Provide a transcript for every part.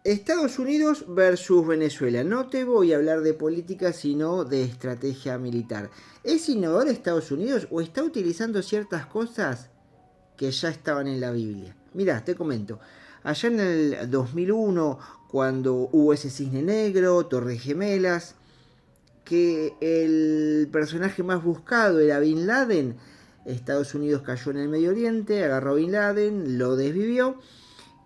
Estados Unidos versus Venezuela. No te voy a hablar de política, sino de estrategia militar. ¿Es innovador Estados Unidos o está utilizando ciertas cosas que ya estaban en la Biblia? Mirá, te comento. Allá en el 2001, cuando hubo ese cisne negro, Torres Gemelas, que el personaje más buscado era Bin Laden, Estados Unidos cayó en el Medio Oriente, agarró a Bin Laden, lo desvivió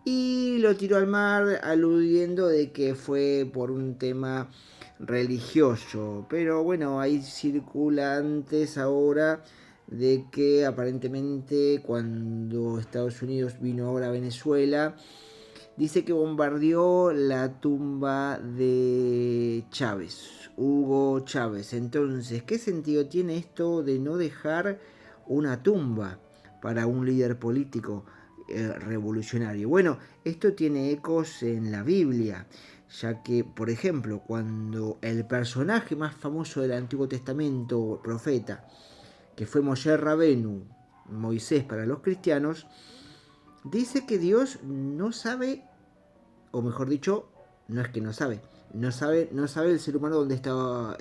y lo tiró al mar, aludiendo de que fue por un tema religioso. Pero bueno, hay circulantes ahora de que aparentemente cuando Estados Unidos vino ahora a Venezuela, dice que bombardeó la tumba de Chávez, Hugo Chávez. Entonces, ¿qué sentido tiene esto de no dejar una tumba para un líder político revolucionario? Bueno, esto tiene ecos en la Biblia, ya que, por ejemplo, cuando el personaje más famoso del Antiguo Testamento, profeta, que fue Moshe Rabenu, Moisés para los cristianos, dice que Dios no sabe, o mejor dicho, no es que no sabe el ser humano dónde estaba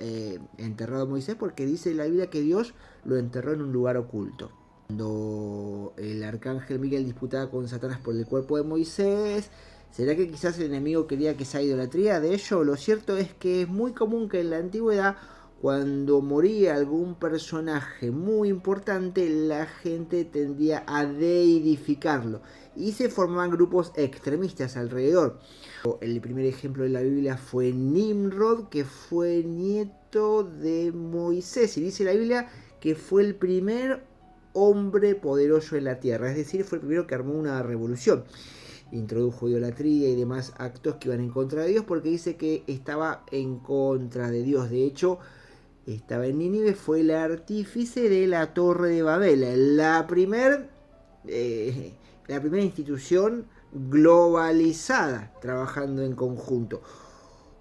enterrado Moisés, porque dice la Biblia que Dios lo enterró en un lugar oculto. Cuando el arcángel Miguel disputaba con Satanás por el cuerpo de Moisés, ¿será que quizás el enemigo quería que sea idolatría de ello? Lo cierto es que es muy común que en la antigüedad, cuando moría algún personaje muy importante, la gente tendía a deidificarlo y se formaban grupos extremistas alrededor. El primer ejemplo de la Biblia fue Nimrod, que fue nieto de Moisés, y dice la Biblia que fue el primer hombre poderoso en la tierra, es decir, fue el primero que armó una revolución. Introdujo idolatría y demás actos que iban en contra de Dios, porque dice que estaba en contra de Dios. De hecho, estaba en Nínive, fue el artífice de la Torre de Babel, la primera institución globalizada trabajando en conjunto.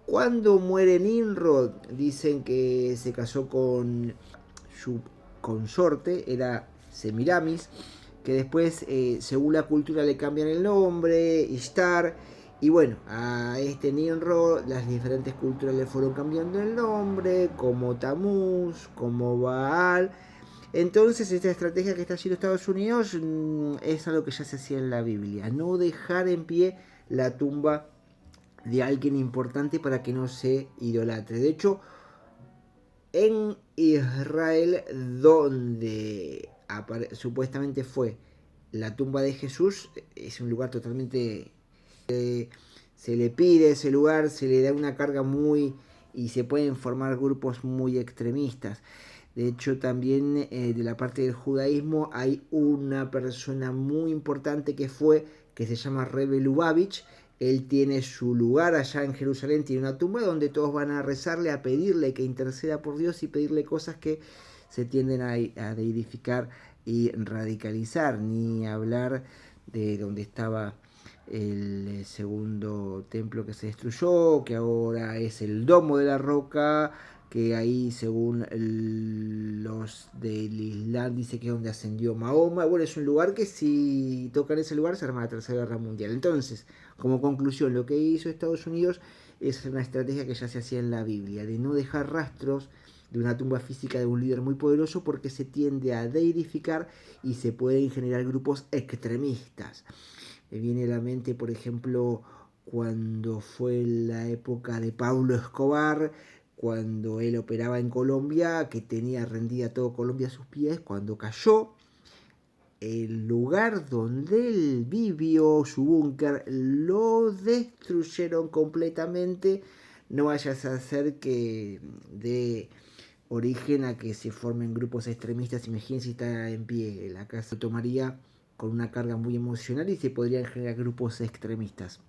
Cuando muere Nimrod, dicen que se casó con su consorte, era Semiramis, que después, según la cultura, le cambian el nombre, Ishtar. Y bueno, a este Nimrod las diferentes culturas le fueron cambiando el nombre, como Tamuz, como Baal. Entonces esta estrategia que está haciendo Estados Unidos es algo que ya se hacía en la Biblia. No dejar en pie la tumba de alguien importante para que no se idolatre. De hecho, en Israel, donde supuestamente fue la tumba de Jesús, es un lugar totalmente... se le pide ese lugar, se le da una carga muy... y se pueden formar grupos muy extremistas. De hecho, también de la parte del judaísmo hay una persona muy importante que se llama Rebbe Lubavitch. Él tiene su lugar allá en Jerusalén, tiene una tumba donde todos van a rezarle, a pedirle que interceda por Dios y pedirle cosas que se tienden a deidificar y radicalizar, ni hablar de donde estaba el segundo templo que se destruyó, que ahora es el Domo de la Roca, que ahí según los del Islam dice que es donde ascendió Mahoma. Bueno, es un lugar que si tocan ese lugar se arma la Tercera Guerra Mundial. Entonces, como conclusión, lo que hizo Estados Unidos es una estrategia que ya se hacía en la Biblia, de no dejar rastros de una tumba física de un líder muy poderoso, porque se tiende a deidificar y se pueden generar grupos extremistas. Me viene a la mente, por ejemplo, cuando fue la época de Pablo Escobar, cuando él operaba en Colombia, que tenía rendida todo Colombia a sus pies, cuando cayó, el lugar donde él vivió, su búnker, lo destruyeron completamente. No vayas a hacer que de origen a que se formen grupos extremistas. Imagínense si está en pie la casa, tomaría con una carga muy emocional y se podrían generar grupos extremistas.